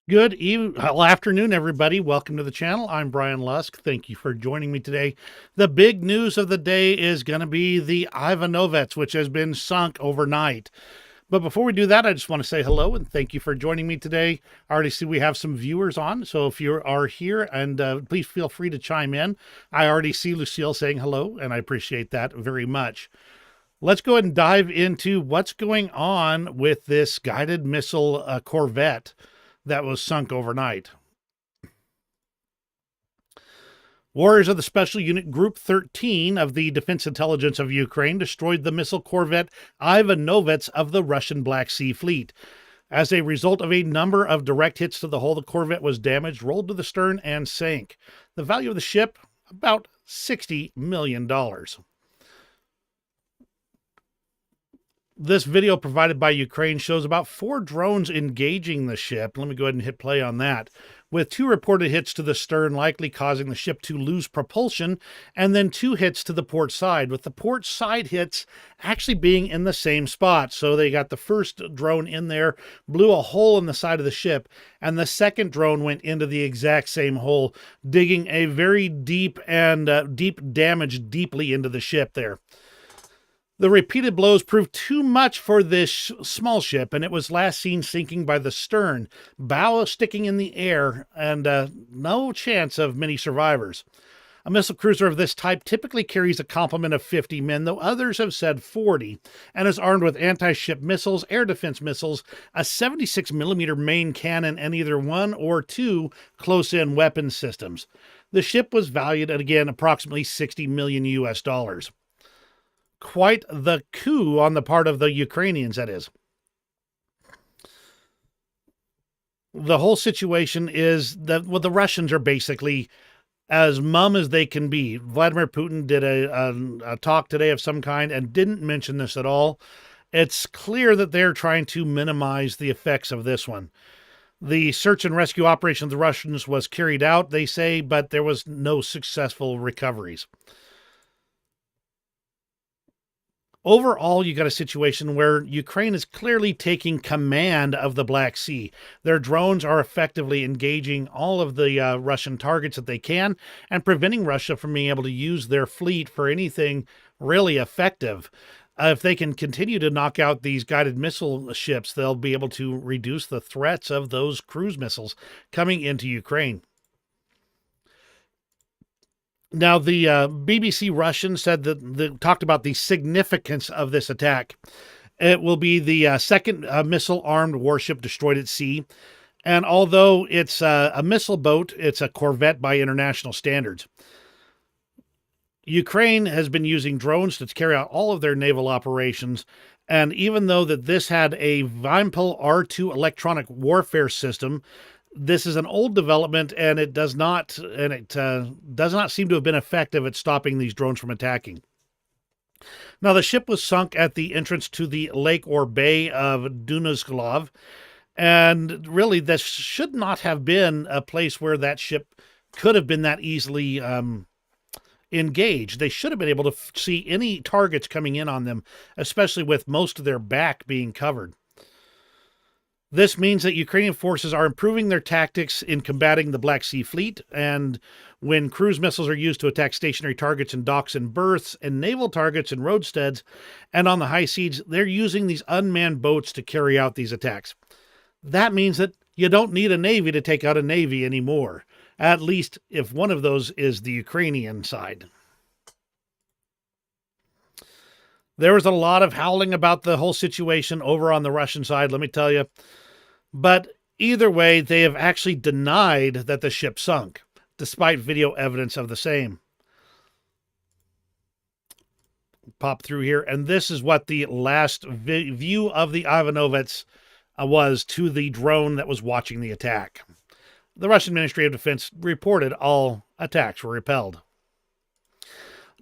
Afternoon, everybody. Welcome to the channel. I'm Brian Lusk. Thank you for joining me today. The big news of the day is going to be the Ivanovets, which has been sunk overnight. But before we do that, I just want to say hello and thank you for joining me today. I already see we have some viewers on, so if you are here, and please feel free to chime in. I already see Lucille saying hello, and I appreciate that very much. Let's go ahead and dive into what's going on with this guided missile corvette that was sunk overnight. Warriors of the Special Unit Group 13 of the Defense Intelligence of Ukraine destroyed the missile corvette Ivanovets of the Russian Black Sea Fleet. As a result of a number of direct hits to the hull, the corvette was damaged, rolled to the stern, and sank. The value of the ship, about $60 million. This video provided by Ukraine shows about 4 drones engaging the ship. Let me go ahead and hit play on that. With 2 reported hits to the stern, likely causing the ship to lose propulsion, and then 2 hits to the port side, with the port side hits actually being in the same spot. So they got the first drone in there, blew a hole in the side of the ship, and the second drone went into the exact same hole, digging a very deep and deep damage deeply into the ship there. The repeated blows proved too much for this small ship, and it was last seen sinking by the stern, bow sticking in the air, and no chance of many survivors. A missile cruiser of this type typically carries a complement of 50 men, though others have said 40, and is armed with anti-ship missiles, air defense missiles, a 76mm main cannon, and either 1 or 2 close-in weapon systems. The ship was valued at, again, approximately 60 million US dollars. Quite the coup on the part of the Ukrainians, that is. The whole situation is that, well, the Russians are basically as mum as they can be. Vladimir Putin did a talk today of some kind and didn't mention this at all. It's clear that they're trying to minimize the effects of this one. The search and rescue operation of the Russians was carried out, they say, but there was no successful recoveries. Overall, you got a situation where Ukraine is clearly taking command of the Black Sea. Their drones are effectively engaging all of the Russian targets that they can and preventing Russia from being able to use their fleet for anything really effective. If they can continue to knock out these guided missile ships, they'll be able to reduce the threats of those cruise missiles coming into Ukraine. Now, the BBC Russian said that talked about the significance of this attack. It will be the second missile-armed warship destroyed at sea. And although it's a missile boat, it's a corvette by international standards. Ukraine has been using drones to carry out all of their naval operations. And even though that this had a Vimpel R2 electronic warfare system, this is an old development, and it does not seem to have been effective at stopping these drones from attacking. Now, the ship was sunk at the entrance to the lake or bay of Dunazglov, and really, this should not have been a place where that ship could have been that easily engaged. They should have been able to see any targets coming in on them, especially with most of their back being covered. This means that Ukrainian forces are improving their tactics in combating the Black Sea Fleet, and when cruise missiles are used to attack stationary targets in docks and berths, and naval targets in roadsteads, and on the high seas, they're using these unmanned boats to carry out these attacks. That means that you don't need a navy to take out a navy anymore, at least if one of those is the Ukrainian side. There was a lot of howling about the whole situation over on the Russian side, let me tell you. But either way, they have actually denied that the ship sunk, despite video evidence of the same. Pop through here, and this is what the last view of the Ivanovets was to the drone that was watching the attack. The Russian Ministry of Defense reported all attacks were repelled.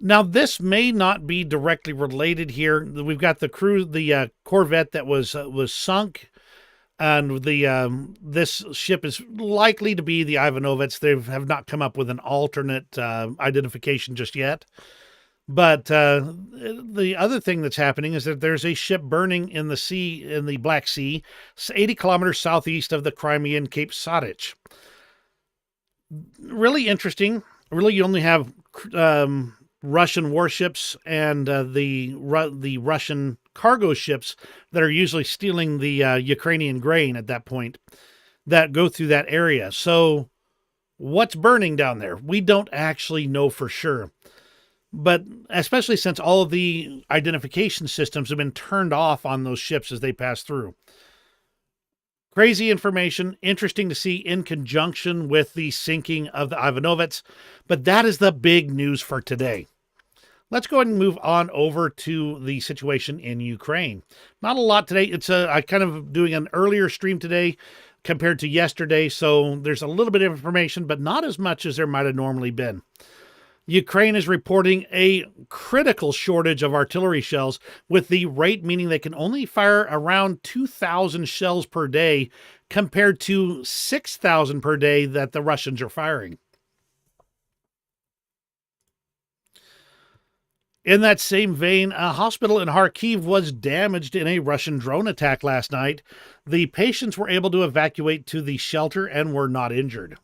Now, this may not be directly related here. We've got the corvette that was sunk, and this ship is likely to be the Ivanovets. They have not come up with an alternate identification just yet. But the other thing that's happening is that there's a ship burning in the sea, in the Black Sea, 80 kilometers southeast of the Crimean Cape Sodich. Really interesting. Really, you only have Russian warships and the Russian cargo ships that are usually stealing the Ukrainian grain at that point that go through that area. So what's burning down there? We don't actually know for sure. But especially since all of the identification systems have been turned off on those ships as they pass through. Crazy information, interesting to see in conjunction with the sinking of the Ivanovets. But that is the big news for today. Let's go ahead and move on over to the situation in Ukraine. Not a lot today. I kind of doing an earlier stream today compared to yesterday, so there's a little bit of information, but not as much as there might have normally been. Ukraine is reporting a critical shortage of artillery shells, with the rate meaning they can only fire around 2,000 shells per day compared to 6,000 per day that the Russians are firing. In that same vein, a hospital in Kharkiv was damaged in a Russian drone attack last night. The patients were able to evacuate to the shelter and were not injured.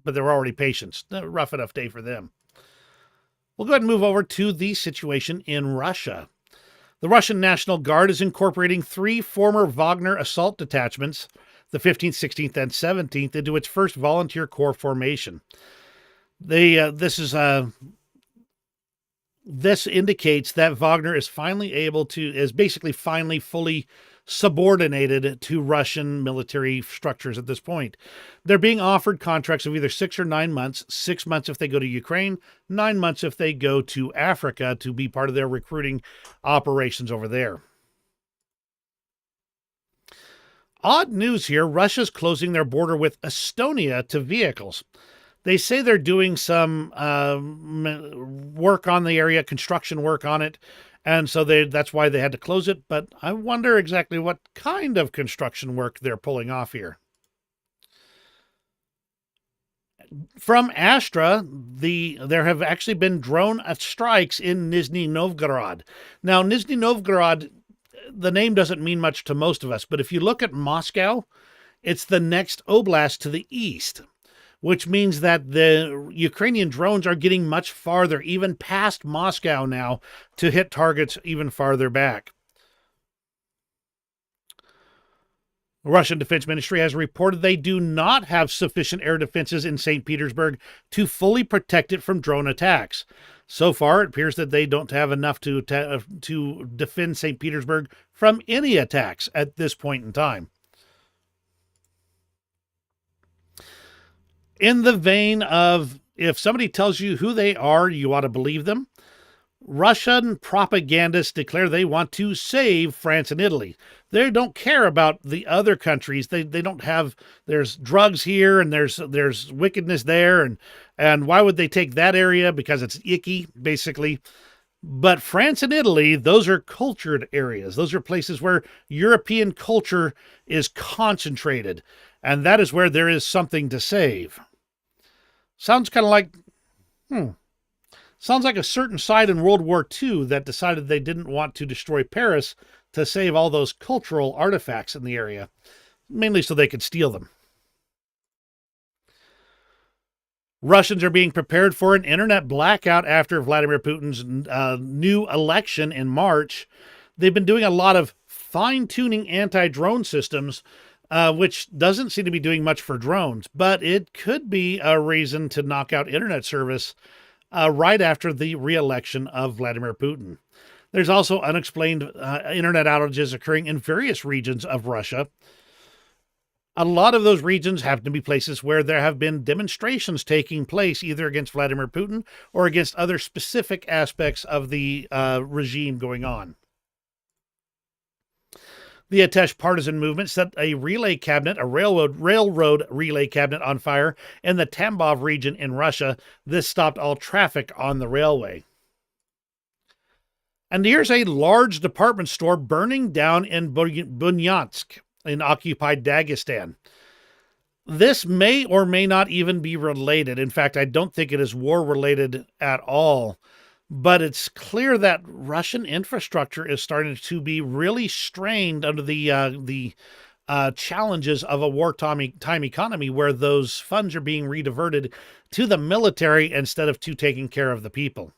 But there were already patients. A rough enough day for them. We'll go ahead and move over to the situation in Russia. The Russian National Guard is incorporating 3 former Wagner assault detachments, the 15th, 16th, and 17th, into its first volunteer corps formation. This indicates that Wagner is basically finally fully subordinated to Russian military structures at this point. They're being offered contracts of either 6 or 9 months, 6 months if they go to Ukraine, 9 months if they go to Africa to be part of their recruiting operations over there. Odd news here, Russia's closing their border with Estonia to vehicles. They say they're doing some work on the area, construction work on it, and so that's why they had to close it. But I wonder exactly what kind of construction work they're pulling off here. From Astra, there have actually been drone strikes in Nizhny Novgorod. Now, Nizhny Novgorod, the name doesn't mean much to most of us, but if you look at Moscow, it's the next oblast to the east, which means that the Ukrainian drones are getting much farther, even past Moscow now, to hit targets even farther back. The Russian Defense Ministry has reported they do not have sufficient air defenses in St. Petersburg to fully protect it from drone attacks. So far, it appears that they don't have enough to defend St. Petersburg from any attacks at this point in time. In the vein of, if somebody tells you who they are, you ought to believe them, Russian propagandists declare they want to save France and Italy. They don't care about the other countries. They don't have, there's drugs here and there's wickedness there, and why would they take that area? Because it's icky, basically. But France and Italy, those are cultured areas. Those are places where European culture is concentrated, and that is where there is something to save. Sounds kind of like, sounds like a certain side in World War II that decided they didn't want to destroy Paris to save all those cultural artifacts in the area, mainly so they could steal them. Russians are being prepared for an internet blackout after Vladimir Putin's new election in March. They've been doing a lot of fine-tuning anti-drone systems, which doesn't seem to be doing much for drones, but it could be a reason to knock out internet service right after the re-election of Vladimir Putin. There's also unexplained internet outages occurring in various regions of Russia. A lot of those regions happen to be places where there have been demonstrations taking place, either against Vladimir Putin or against other specific aspects of the regime going on. The Atesh partisan movement set a railroad relay cabinet on fire in the Tambov region in Russia. This stopped all traffic on the railway. And here's a large department store burning down in Bunyansk in occupied Dagestan. This may or may not even be related. In fact, I don't think it is war related at all. But it's clear that Russian infrastructure is starting to be really strained under the challenges of a wartime economy, where those funds are being rediverted to the military instead of to taking care of the people.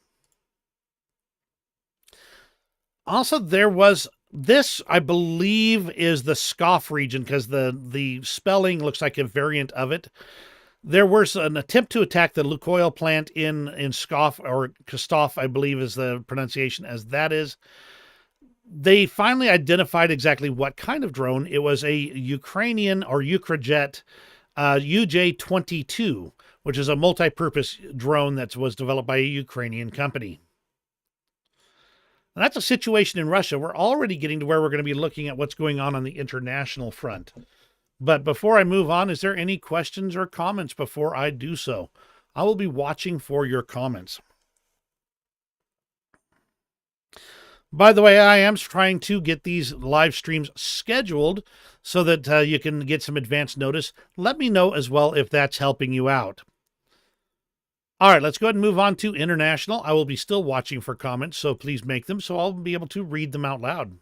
Also, there was this, I believe, is the Skov region, because the spelling looks like a variant of it. There was an attempt to attack the Lukoil plant in Skov, or Kostov, I believe is the pronunciation as that is. They finally identified exactly what kind of drone. It was a Ukrainian or Ukrajet UJ-22, which is a multi-purpose drone that was developed by a Ukrainian company. And that's a situation in Russia. We're already getting to where we're going to be looking at what's going on the international front. But before I move on, is there any questions or comments before I do so? I will be watching for your comments. By the way, I am trying to get these live streams scheduled so that you can get some advance notice. Let me know as well if that's helping you out. All right, let's go ahead and move on to international. I will be still watching for comments, so please make them so I'll be able to read them out loud.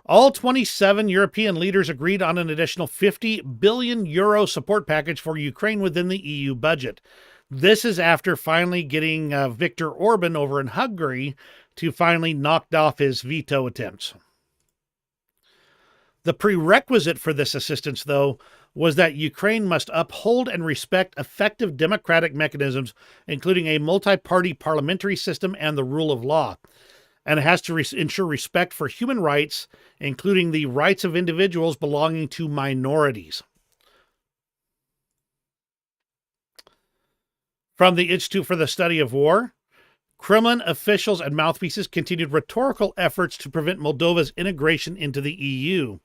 All 27 European leaders agreed on an additional 50 billion euro support package for Ukraine within the EU budget. This is after finally getting Viktor Orban over in Hungary to finally knock off his veto attempts. The prerequisite for this assistance, though, was that Ukraine must uphold and respect effective democratic mechanisms, including a multi-party parliamentary system and the rule of law. And it has to ensure respect for human rights, including the rights of individuals belonging to minorities. From the Institute for the Study of War, Kremlin officials and mouthpieces continued rhetorical efforts to prevent Moldova's integration into the EU.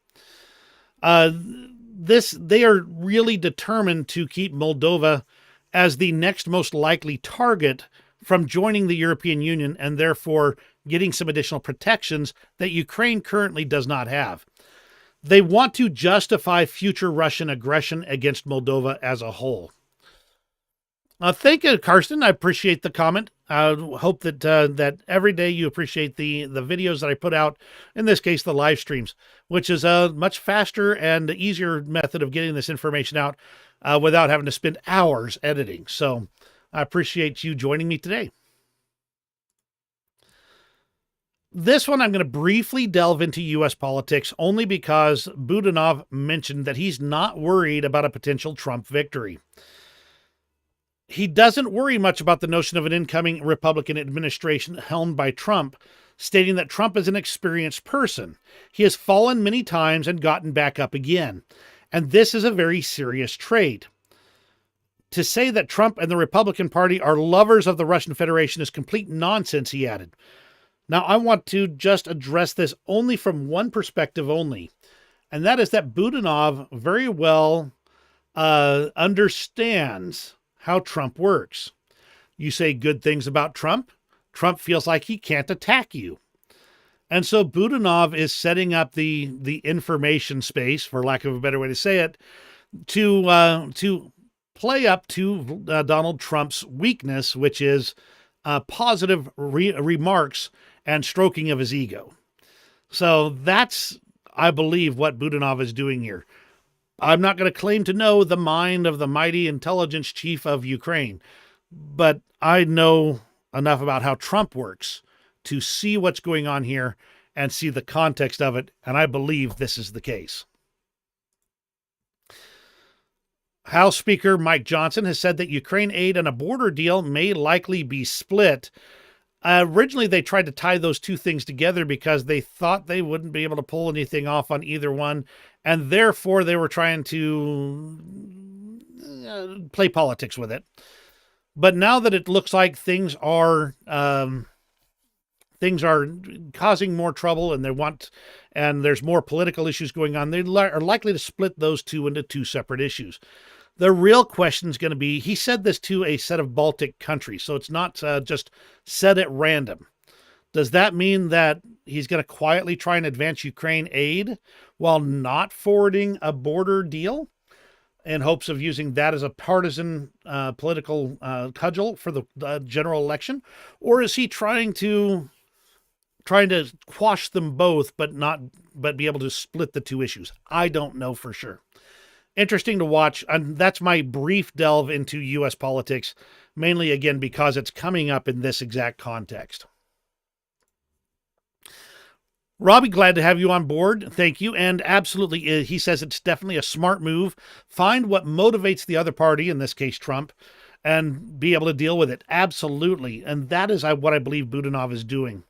They are really determined to keep Moldova as the next most likely target from joining the European Union, and therefore getting some additional protections that Ukraine currently does not have. They want to justify future Russian aggression against Moldova as a whole. Thank you, Karsten. I appreciate the comment. I hope that that every day you appreciate the videos that I put out, in this case, the live streams, which is a much faster and easier method of getting this information out without having to spend hours editing. So I appreciate you joining me today. This one, I'm going to briefly delve into U.S. politics only because Budanov mentioned that he's not worried about a potential Trump victory. He doesn't worry much about the notion of an incoming Republican administration helmed by Trump, stating that Trump is an experienced person. He has fallen many times and gotten back up again, and this is a very serious trait. To say that Trump and the Republican Party are lovers of the Russian Federation is complete nonsense, he added. Now, I want to just address this only from one perspective only, and that is that Budanov very well understands how Trump works. You say good things about Trump, Trump feels like he can't attack you. And so Budanov is setting up the information space, for lack of a better way to say it, to play up to Donald Trump's weakness, which is positive remarks and stroking of his ego. So that's, I believe, what Budanov is doing here. I'm not going to claim to know the mind of the mighty intelligence chief of Ukraine, but I know enough about how Trump works to see what's going on here and see the context of it, and I believe this is the case. House Speaker Mike Johnson has said that Ukraine aid and a border deal may likely be split. Originally, they tried to tie those two things together because they thought they wouldn't be able to pull anything off on either one, and therefore they were trying to play politics with it. But now that it looks like things are causing more trouble, and there's more political issues going on, they are likely to split those two into two separate issues. The real question is going to be, he said this to a set of Baltic countries, so it's not just said at random. Does that mean that he's going to quietly try and advance Ukraine aid while not forwarding a border deal? in hopes of using that as a partisan political cudgel for the general election? Or is he trying to quash them both, but be able to split the two issues? I don't know for sure. Interesting to watch. And that's my brief delve into U.S. politics, mainly, again, because it's coming up in this exact context. Robbie, glad to have you on board. Thank you. And absolutely, he says it's definitely a smart move. Find what motivates the other party, in this case, Trump, and be able to deal with it. Absolutely. And that is what I believe Budanov is doing.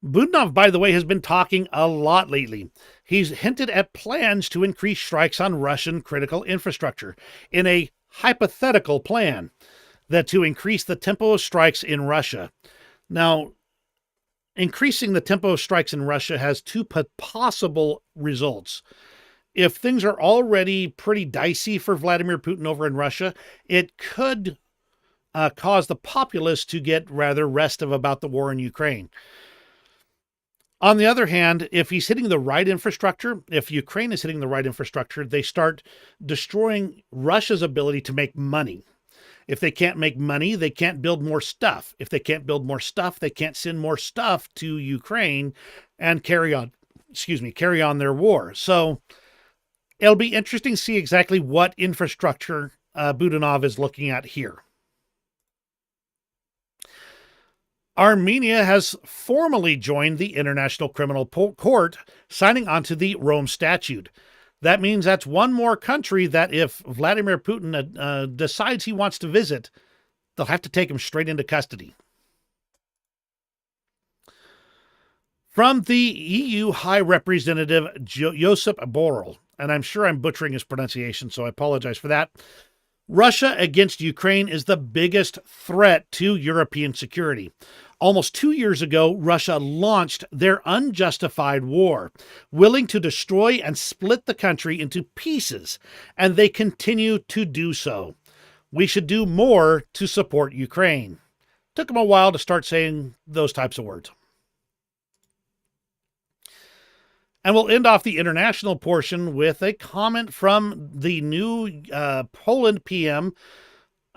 Budanov, by the way, has been talking a lot lately. He's hinted at plans to increase strikes on Russian critical infrastructure in a hypothetical plan that to increase the tempo of strikes in Russia. Now, increasing the tempo of strikes in Russia has two possible results. If things are already pretty dicey for Vladimir Putin over in Russia, it could cause the populace to get rather restive about the war in Ukraine. On the other hand, if he's hitting the right infrastructure, if Ukraine is hitting the right infrastructure, they start destroying Russia's ability to make money. If they can't make money, they can't build more stuff. If they can't build more stuff, they can't send more stuff to Ukraine and carry on their war. So it'll be interesting to see exactly what infrastructure Budanov is looking at here. Armenia has formally joined the International Criminal Court, signing onto the Rome Statute. That means that's one more country that if Vladimir Putin decides he wants to visit, they'll have to take him straight into custody. From the EU High Representative Josip Borrell, and I'm sure I'm butchering his pronunciation, so I apologize for that. Russia against Ukraine is the biggest threat to European security. Almost 2 years ago, Russia launched their unjustified war, willing to destroy and split the country into pieces, and they continue to do so. We should do more to support Ukraine. Took them a while to start saying those types of words. And we'll end off the international portion with a comment from the new Poland PM,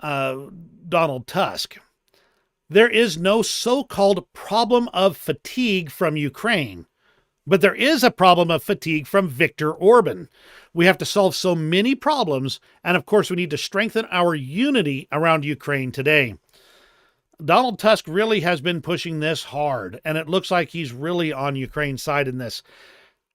Donald Tusk. There is no so-called problem of fatigue from Ukraine, but there is a problem of fatigue from Viktor Orban. We have to solve so many problems, and of course we need to strengthen our unity around Ukraine today. Donald Tusk really has been pushing this hard, and it looks like he's really on Ukraine's side in this.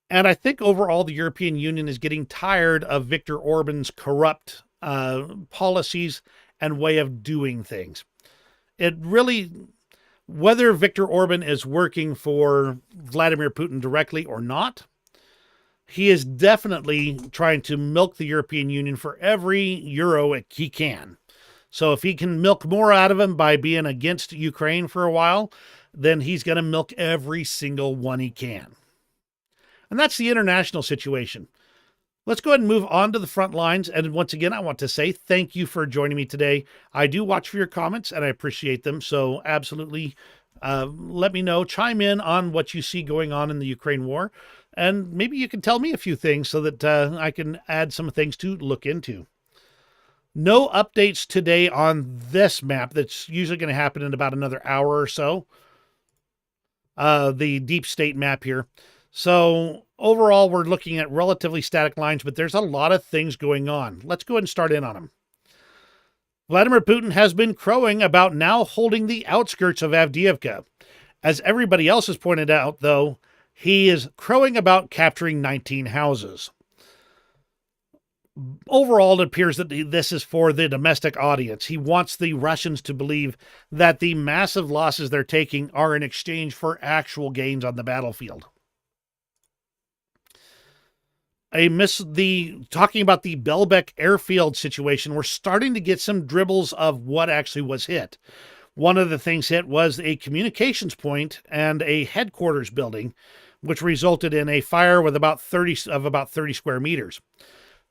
And I think overall the European Union is getting tired of Viktor Orban's corrupt policies and way of doing things. It really, whether Viktor Orban is working for Vladimir Putin directly or not, he is definitely trying to milk the European Union for every euro he can. So if he can milk more out of him by being against Ukraine for a while, then he's going to milk every single one he can. And that's the international situation. Let's go ahead and move on to the front lines. And once again, I want to say thank you for joining me today. I do watch for your comments and I appreciate them. So absolutely let me know, chime in on what you see going on in the Ukraine war. And maybe you can tell me a few things so that I can add some things to look into. No updates today on this map. That's usually going to happen in about another hour or so. The deep state map here. So overall, we're looking at relatively static lines, but there's a lot of things going on. Let's go ahead and start in on them. Vladimir Putin has been crowing about now holding the outskirts of Avdiivka. As everybody else has pointed out, though, he is crowing about capturing 19 houses. Overall, it appears that this is for the domestic audience. He wants the Russians to believe that the massive losses they're taking are in exchange for actual gains on the battlefield. Talking about the Belbek airfield situation, we're starting to get some dribbles of what actually was hit. One of the things hit was a communications point and a headquarters building, which resulted in a fire with about 30 square meters.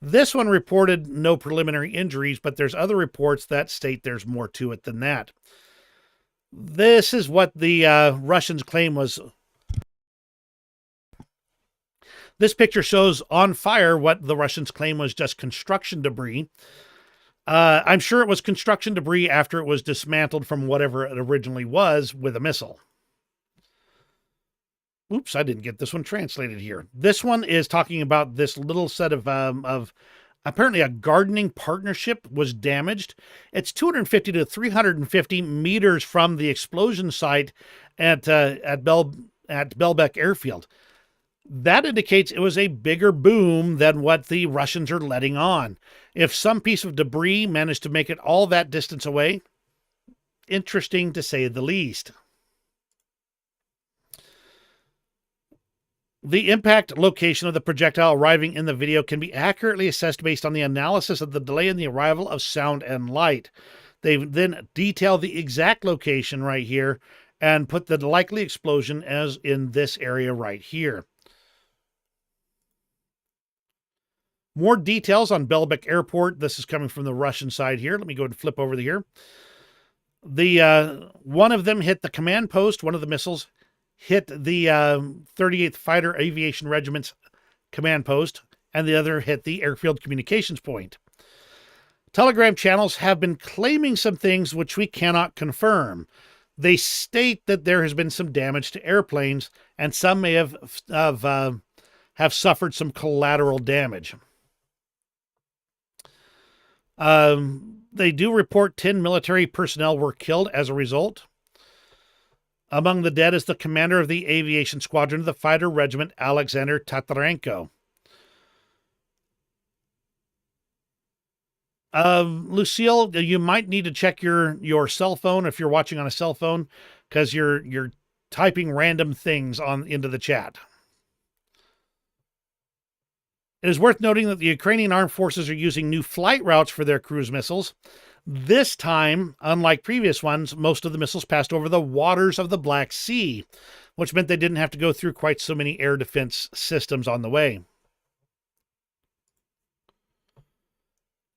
This one reported no preliminary injuries, but there's other reports that state there's more to it than that. This is what the Russians claim was. This picture shows on fire what the Russians claim was just construction debris. I'm sure it was construction debris after it was dismantled from whatever it originally was with a missile. Oops, I didn't get this one translated here. This one is talking about this little set of apparently a gardening partnership was damaged. It's 250 to 350 meters from the explosion site at Belbek Airfield. That indicates it was a bigger boom than what the Russians are letting on. If some piece of debris managed to make it all that distance away, interesting to say the least. The impact location of the projectile arriving in the video can be accurately assessed based on the analysis of the delay in the arrival of sound and light. They then detail the exact location right here and put the likely explosion as in this area right here. More details on Belbek Airport. This is coming from the Russian side here. Let me go ahead and flip over to here. One of them hit the command post. One of the missiles hit the 38th Fighter Aviation Regiment's command post, and the other hit the airfield communications point. Telegram channels have been claiming some things which we cannot confirm. They state that there has been some damage to airplanes, and some may have suffered some collateral damage. They do report 10 military personnel were killed as a result. Among the dead is the commander of the aviation squadron of the fighter regiment, Alexander Tatarenko. Lucille, you might need to check your cell phone if you're watching on a cell phone, because you're typing random things into the chat. It is worth noting that the Ukrainian armed forces are using new flight routes for their cruise missiles. This time, unlike previous ones, most of the missiles passed over the waters of the Black Sea, which meant they didn't have to go through quite so many air defense systems on the way.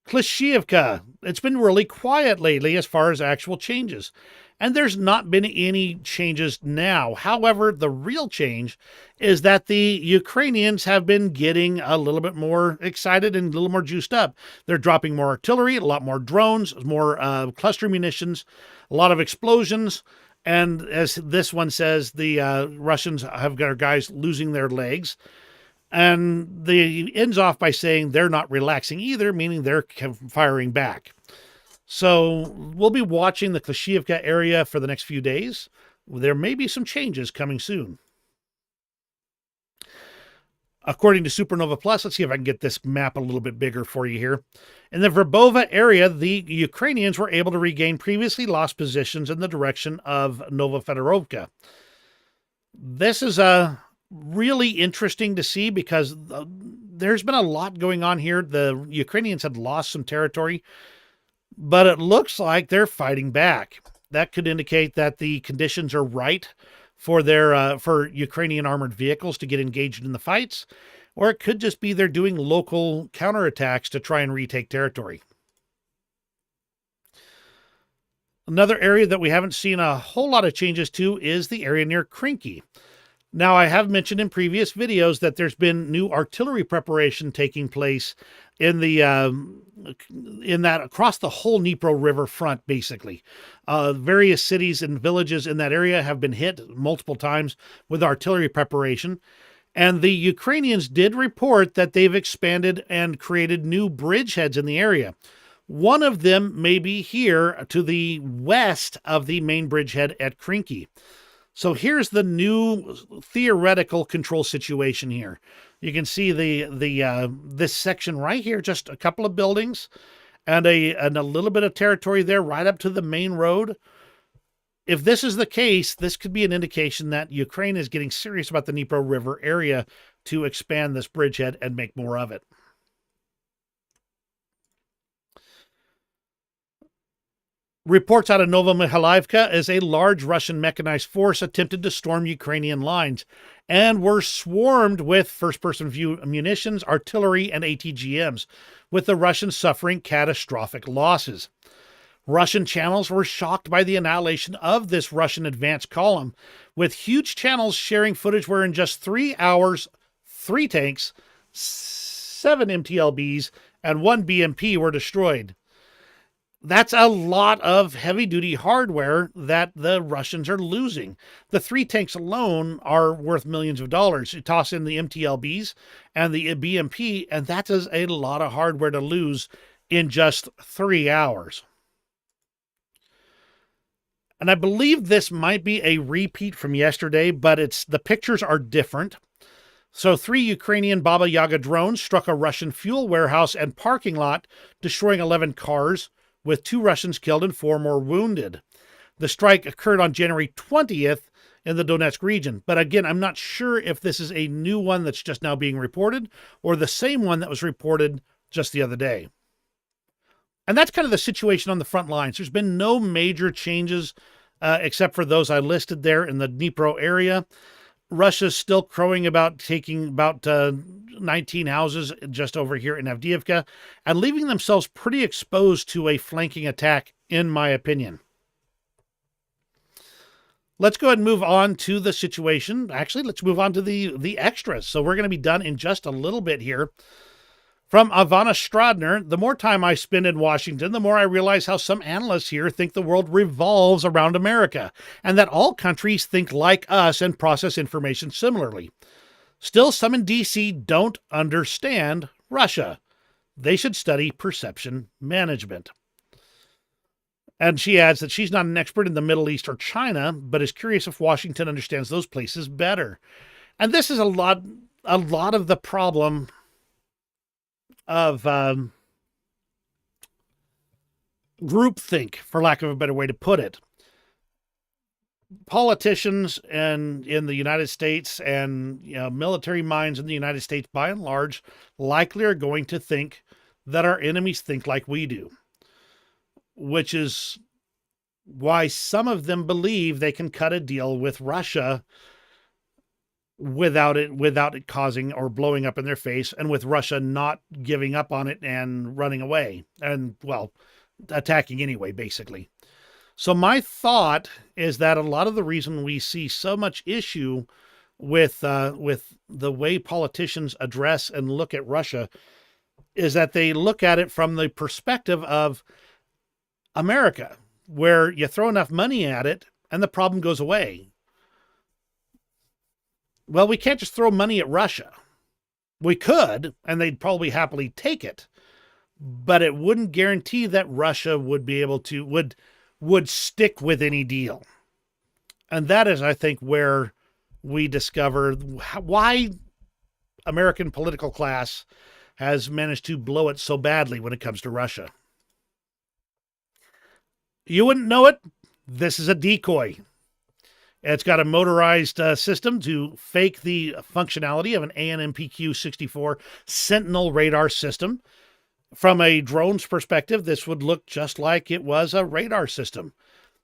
Klishchiivka. It's been really quiet lately as far as actual changes, and there's not been any changes now. However, the real change is that the Ukrainians have been getting a little bit more excited and a little more juiced up. They're dropping more artillery, a lot more drones, more cluster munitions, a lot of explosions, and as this one says, the Russians have got guys losing their legs. And he ends off by saying they're not relaxing either, meaning they're firing back. So we'll be watching the Klishchiivka area for the next few days. There may be some changes coming soon. According to Supernova Plus, let's see if I can get this map a little bit bigger for you here. In the Verbova area, the Ukrainians were able to regain previously lost positions in the direction of Novofedorovka. This is really interesting to see because there's been a lot going on here. The Ukrainians had lost some territory, but it looks like they're fighting back. That could indicate that the conditions are right for their for Ukrainian armored vehicles to get engaged in the fights, or it could just be they're doing local counterattacks to try and retake territory. Another area that we haven't seen a whole lot of changes to is the area near Krinky. Now, I have mentioned in previous videos that there's been new artillery preparation taking place in that across the whole Dnipro River front, basically. Various cities and villages in that area have been hit multiple times with artillery preparation. And the Ukrainians did report that they've expanded and created new bridgeheads in the area. One of them may be here to the west of the main bridgehead at Krinky. So here's the new theoretical control situation here. You can see this section right here, just a couple of buildings and a little bit of territory there right up to the main road. If this is the case, this could be an indication that Ukraine is getting serious about the Dnipro River area to expand this bridgehead and make more of it. Reports out of Novomykhailivka as a large Russian mechanized force attempted to storm Ukrainian lines and were swarmed with first-person view munitions, artillery, and ATGMs, with the Russians suffering catastrophic losses. Russian channels were shocked by the annihilation of this Russian advance column, with huge channels sharing footage where in just 3 hours, 3 tanks, 7 MTLBs, and 1 BMP were destroyed. That's a lot of heavy-duty hardware that the Russians are losing. The 3 tanks alone are worth millions of dollars. You toss in the MTLBs and the BMP, and that is a lot of hardware to lose in just 3 hours. And I believe this might be a repeat from yesterday, but the pictures are different. So 3 Ukrainian Baba Yaga drones struck a Russian fuel warehouse and parking lot, destroying 11 cars, with 2 Russians killed and 4 more wounded. The strike occurred on January 20th in the Donetsk region. But again, I'm not sure if this is a new one that's just now being reported or the same one that was reported just the other day. And that's kind of the situation on the front lines. There's been no major changes except for those I listed there in the Dnipro area. Russia's still crowing about taking about 19 houses just over here in Avdiivka and leaving themselves pretty exposed to a flanking attack, in my opinion. Let's go ahead and move on to the situation. Actually, let's move on to the extras. So we're going to be done in just a little bit here. From Ivana Stradner, the more time I spend in Washington, the more I realize how some analysts here think the world revolves around America, and that all countries think like us and process information similarly. Still, some in D.C. don't understand Russia. They should study perception management. And she adds that she's not an expert in the Middle East or China, but is curious if Washington understands those places better. And this is a lot of the problem of groupthink, for lack of a better way to put it. Politicians in the United States and military minds in the United States, by and large, likely are going to think that our enemies think like we do, which is why some of them believe they can cut a deal with Russia without it causing or blowing up in their face, and with Russia not giving up on it and running away and, well, attacking anyway, basically. So my thought is that a lot of the reason we see so much issue with the way politicians address and look at Russia is that they look at it from the perspective of America, where you throw enough money at it and the problem goes away. Well, we can't just throw money at Russia. We could, and they'd probably happily take it, but it wouldn't guarantee that Russia would be able to, would stick with any deal. And that is, I think, where we discover why American political class has managed to blow it so badly when it comes to Russia. You wouldn't know it. This is a decoy. It's got a motorized system to fake the functionality of an ANMPQ-64 Sentinel radar system. From a drone's perspective, this would look just like it was a radar system.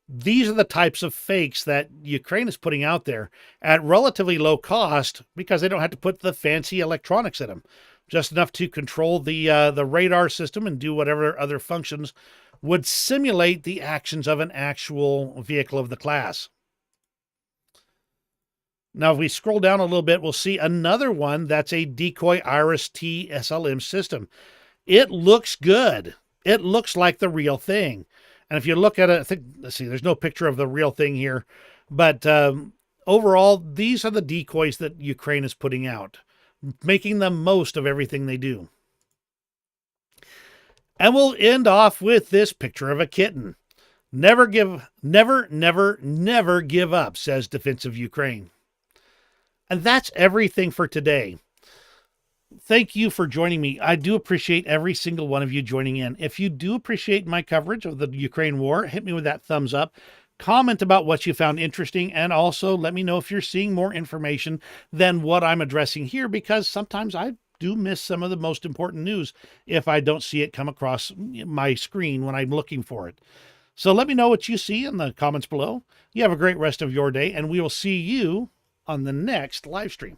These are the types of fakes that Ukraine is putting out there at relatively low cost because they don't have to put the fancy electronics in them. Just enough to control the radar system and do whatever other functions would simulate the actions of an actual vehicle of the class. Now, if we scroll down a little bit, we'll see another one that's a decoy Iris-T SLM system. It looks good. It looks like the real thing. And if you look at it, I think, let's see, there's no picture of the real thing here. But overall, these are the decoys that Ukraine is putting out, making the most of everything they do. And we'll end off with this picture of a kitten. Never give up, says Defensive Ukraine. And that's everything for today. Thank you for joining me. I do appreciate every single one of you joining in. If you do appreciate my coverage of the Ukraine war, hit me with that thumbs up. Comment about what you found interesting, and also let me know if you're seeing more information than what I'm addressing here, because sometimes I do miss some of the most important news if I don't see it come across my screen when I'm looking for it. So let me know what you see in the comments below. You have a great rest of your day, and we will see you on the next live stream.